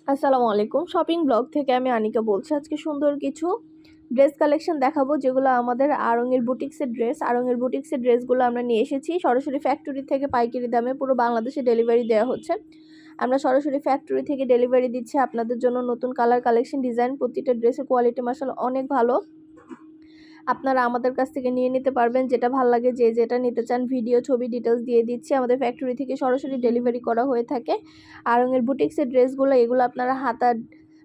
আসসালামু আলাইকুম। Shopping blog থেকে আমি আনিকা বলছি। আজকে সুন্দর কিছু ড্রেস কালেকশন দেখাবো, যেগুলো আমাদের আড়ং-এর বুটিক্সের ড্রেস। আড়ং-এর বুটিক্সের ড্রেসগুলো আমরা নিয়ে এসেছি সরাসরি ফ্যাক্টরি থেকে পাইকারি দামে পুরো বাংলাদেশে ডেলিভারি দেওয়া হচ্ছে। আমরা সরাসরি ফ্যাক্টরি থেকে ডেলিভারি দিচ্ছি আপনাদের জন্য। নতুন কালার কালেকশন ডিজাইন, প্রতিটা ড্রেসের কোয়ালিটি মাশাআল্লাহ অনেক ভালো। আপনারা আমাদের কাছ থেকে নিয়ে নিতে পারবেন, যেটা ভালো লাগে যে যেটা নিতে চান। ভিডিও ছবি ডিটেলস দিয়ে দিচ্ছি। আমাদের ফ্যাক্টরি থেকে সরাসরি ডেলিভারি করা হয়ে থাকে। আড়ং-এর বুটিক্সের ড্রেসগুলো, এগুলো আপনারা হাতার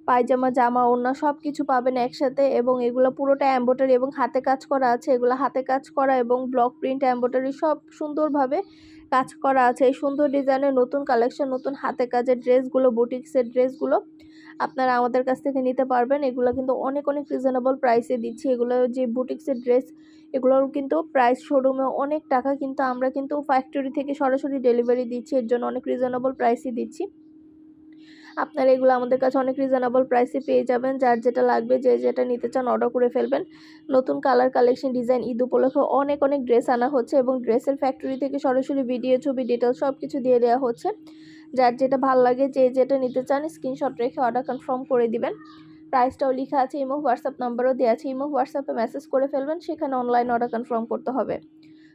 পায়জামা, জামা, ওড়না সব কিছু পাবেন একসাথে, এবং এগুলো পুরোটা এমব্রয়ডারি এবং হাতে কাজ করা আছে। এগুলো হাতে কাজ করা এবং ব্লক প্রিন্ট এমব্রয়ডারি সব সুন্দরভাবে কাজ করা আছে। এই সুন্দর ডিজাইনের নতুন কালেকশন, নতুন হাতে কাজের ড্রেসগুলো, বুটিক্সের ড্রেসগুলো আপনারা আমাদের কাছ থেকে নিতে পারবেন। এগুলো কিন্তু অনেক রিজনেবল প্রাইসে দিচ্ছি। এগুলো যে বুটিক্সের ড্রেস, এগুলোর কিন্তু প্রাইস শোরুমে অনেক টাকা, কিন্তু আমরা কিন্তু ফ্যাক্টরি থেকে সরাসরি ডেলিভারি দিচ্ছি, এর জন্য অনেক রিজনেবল প্রাইসে দিচ্ছি। আপনারা এগুলো আমাদের কাছে অনেক রিজনেবল প্রাইসে পেয়ে যাবেন। যার যেটা লাগবে, যে যেটা নিতে চান অর্ডার করে ফেলবেন। নতুন কালার কালেকশন ডিজাইন, ঈদ উপলক্ষে অনেক ড্রেস আনা হচ্ছে, এবং ড্রেসের ফ্যাক্টরি থেকে সরাসরি ভিডিও ছবি ডিটেলস সব কিছু দিয়ে দেওয়া হচ্ছে। যার যেটা ভালো লাগে, যে যেটা নিতে চান স্ক্রিনশট রেখে অর্ডার কনফার্ম করে দিবেন। প্রাইসটাও লেখা আছে, ইমো হোয়াটসঅ্যাপ নাম্বারও দেওয়া আছে। ইমো হোয়াটসঅ্যাপে মেসেজ করে ফেলবেন, সেখানে অনলাইন অর্ডার কনফার্ম করতে হবে।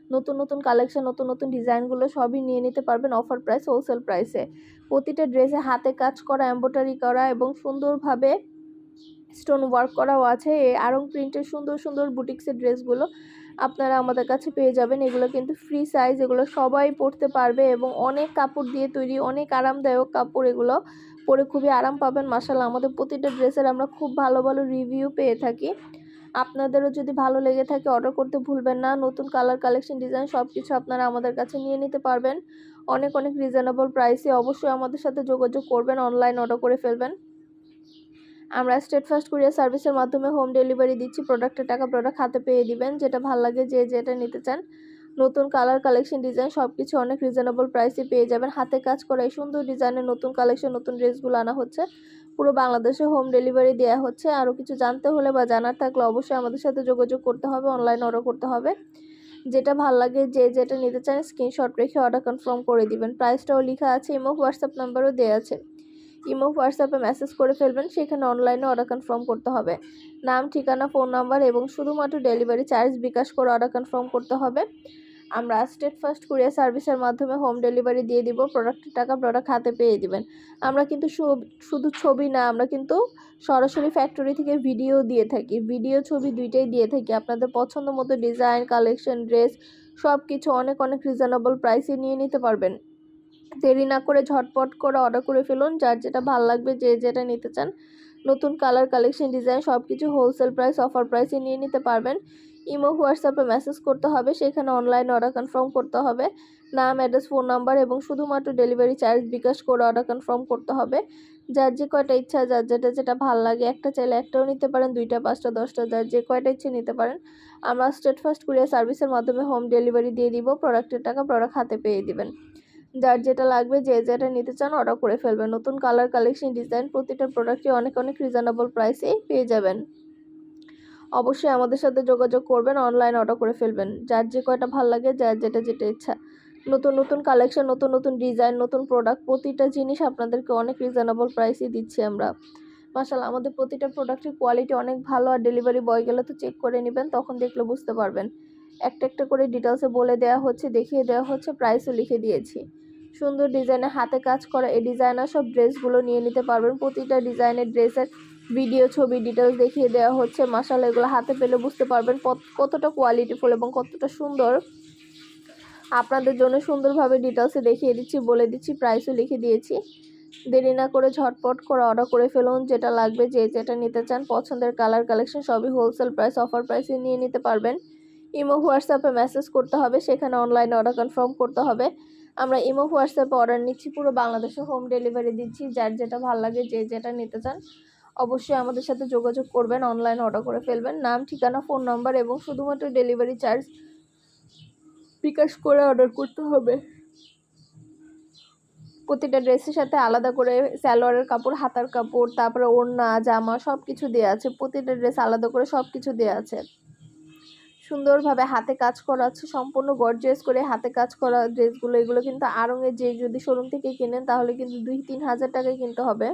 নতুন কালেকশন, নতুন ডিজাইনগুলো সবই নিয়ে নিতে পারবেন অফার প্রাইস, হোলসেল প্রাইসে। প্রতিটা ড্রেসে হাতে কাজ করা, এমব্রয়ডারি করা এবং সুন্দরভাবে স্টোন ওয়ার্ক করাও আছে। এই আড়ং প্রিন্টের সুন্দর বুটিক্সের ড্রেসগুলো আপনারা আমাদের কাছে পেয়ে যাবেন। এগুলো কিন্তু ফ্রি সাইজ, এগুলো সবাই পরতে পারবে, এবং অনেক কাপড় দিয়ে তৈরি, অনেক আরামদায়ক কাপড়। এগুলো পরে খুবই আরাম পাবেন মাশাআল্লাহ। আমাদের প্রতিটা ড্রেসের আমরা খুব ভালো রিভিউ পেয়ে থাকি। আপনাদেরও যদি ভালো লেগে থাকে অর্ডার করতে ভুলবেন না। নতুন কালার কালেকশন ডিজাইন সব কিছু আপনারা আমাদের কাছে নিয়ে নিতে পারবেন অনেক রিজনেবল প্রাইসে। অবশ্যই আমাদের সাথে যোগাযোগ করবেন, অনলাইন অর্ডার করে ফেলবেন। আমরা স্টেট ফার্স্ট কুরিয়ার সার্ভিসের মাধ্যমে হোম ডেলিভারি দিচ্ছি। প্রোডাক্টের টাকা প্রোডাক্ট হাতে পেয়ে দিবেন। যেটা ভালো লাগে, যে যেটা নিতে চান নতুন কালার কালেকশন ডিজাইন সব কিছু অনেক রিজনেবল প্রাইসে পেয়ে যাবেন। হাতে কাজ করা এই সুন্দর ডিজাইনের নতুন কালেকশন, নতুন ড্রেসগুলো আনা হচ্ছে, পুরো বাংলাদেশে হোম ডেলিভারি দেওয়া হচ্ছে। আরও কিছু জানতে হলে বা জানার থাকলে অবশ্যই আমাদের সাথে যোগাযোগ করতে হবে, অনলাইন অর্ডার করতে হবে। যেটা ভালো লাগে, যে যেটা নিতে চান স্ক্রিনশট রেখে অর্ডার কনফার্ম করে দিবেন। প্রাইসটাও লেখা আছে, ইমো হোয়াটসঅ্যাপ নাম্বারও দেওয়া আছে। ইমো হোয়াটসঅ্যাপে মেসেজ করে ফেলবেন, সেখানে অনলাইনে অর্ডার কনফার্ম করতে হবে। নাম, ঠিকানা, ফোন নাম্বার এবং শুধুমাত্র ডেলিভারি চার্জ বিকাশ করে অর্ডার কনফার্ম করতে হবে। আমরা স্টেট ফার্স্ট কুরিয়ার সার্ভিসের মাধ্যমে হোম ডেলিভারি দিয়ে দিব। প্রোডাক্টের টাকা প্রোডাক্ট হাতে পেয়ে দিবেন। আমরা কিন্তু শুধু ছবি না, আমরা কিন্তু সরাসরি ফ্যাক্টরি থেকে ভিডিও দিয়ে থাকি। ভিডিও ছবি দুইটাই দিয়ে থাকি। আপনাদের পছন্দ মতো ডিজাইন, কালেকশন, ড্রেস সব কিছু অনেক রিজনেবল প্রাইসে নিয়ে নিতে পারবেন। দেরি না করে ঝটপট করে অর্ডার করে ফেলুন, যার যেটা ভালো লাগবে, যে যেটা নিতে চান নতুন কালার কালেকশন ডিজাইন সব কিছু হোলসেল প্রাইস, অফার প্রাইসে নিয়ে নিতে পারবেন। ইমো হোয়াটসঅ্যাপে মেসেজ করতে হবে, সেখানে অনলাইন অর্ডার কনফার্ম করতে হবে। নাম, অ্যাড্রেস, ফোন নাম্বার এবং শুধুমাত্র ডেলিভারি চার্জ বিকাশ করে অর্ডার কনফার্ম করতে হবে। যার যে কয়টা ইচ্ছা, যার যেটা ভালো লাগে, একটা চাইলে একটাও নিতে পারেন, 2টা, 5টা, 10টা, যার যে কয়টা ইচ্ছে নিতে পারেন। আমরা স্টেট ফার্স্ট কুরিয়ার সার্ভিসের মাধ্যমে হোম ডেলিভারি দিয়ে দিব। প্রোডাক্টের টাকা প্রোডাক্ট হাতে পেয়ে দিবেন। যার যেটা লাগবে, যে যেটা নিতে চান অর্ডার করে ফেলবেন। নতুন কালার কালেকশন ডিজাইন প্রতিটা প্রোডাক্টই অনেক রিজনেবল প্রাইসে পেয়ে যাবেন। অবশ্যই আমাদের সাথে যোগাযোগ করবেন, অনলাইন অর্ডার করে ফেলবেন। যার যে কয়টা ভালো লাগে, যার যেটা ইচ্ছা। নতুন কালেকশন, নতুন ডিজাইন, নতুন প্রোডাক্ট, প্রতিটা জিনিস আপনাদেরকে অনেক রিজনেবল প্রাইসে দিচ্ছি আমরা মাশাআল্লাহ। আমাদের প্রতিটা প্রোডাক্টের কোয়ালিটি অনেক ভালো। আর ডেলিভারি বয় গেলে তো চেক করে নেবেন, তখন দেখলে বুঝতে পারবেন। একটা করে ডিটেলসে বলে দেওয়া হচ্ছে, দেখিয়ে দেওয়া হচ্ছে, প্রাইসও লিখে দিয়েছি। সুন্দর ডিজাইনে হাতে কাজ করা এই ডিজাইনার সব ড্রেসগুলো নিয়ে নিতে পারবেন। প্রতিটা ডিজাইনের ড্রেসের ভিডিও ছবি ডিটেলস দেখিয়ে দেওয়া হচ্ছে মাশাআল্লাহ। এগুলো হাতে পেলে বুঝতে পারবেন কতটা কোয়ালিটিফুল এবং কতটা সুন্দর। আপনাদের জন্য সুন্দরভাবে ডিটেলসে দেখিয়ে দিচ্ছি, বলে দিচ্ছি, প্রাইসও লিখে দিয়েছি। দেরি না করে ঝটপট করে অর্ডার করে ফেলুন। যেটা লাগবে, যে যেটা নিতে চান পছন্দের কালার কালেকশন সবই হোলসেল প্রাইস, অফার প্রাইসে নিয়ে নিতে পারবেন। ইমো হোয়াটসঅ্যাপে মেসেজ করতে হবে, সেখানে অনলাইনে অর্ডার কনফার্ম করতে হবে। আমরা ইমো হোয়াটসঅ্যাপে অর্ডার নিচ্ছি, পুরো বাংলাদেশে হোম ডেলিভারি দিচ্ছি। যার যেটা ভালো লাগে, যে যেটা নিতে চান অবশ্যই আমাদের সাথে যোগাযোগ করবেন, অনলাইন অর্ডার করে ফেলবেন। নাম, ঠিকানা, ফোন নাম্বার এবং শুধুমাত্র ডেলিভারি চার্জ বিকাশ করে অর্ডার করতে হবে। প্রতিটা ড্রেসের সাথে আলাদা করে সালোয়ারের কাপড়, হাতার কাপড়, তারপরে ওড়না, জামা সব কিছু দেওয়া আছে। প্রতিটা ড্রেস আলাদা করে সব কিছু দেওয়া আছে। সুন্দরভাবে হাতে কাজ করা আছে, সম্পূর্ণ গর্জিয়াস করে হাতে কাজ করা ড্রেসগুলো। এগুলো কিন্তু আড়ং-এর, যে যদি শোরুম থেকে কেনেন তাহলে কিন্তু 2-3 হাজার টাকায় কিনতে হবে।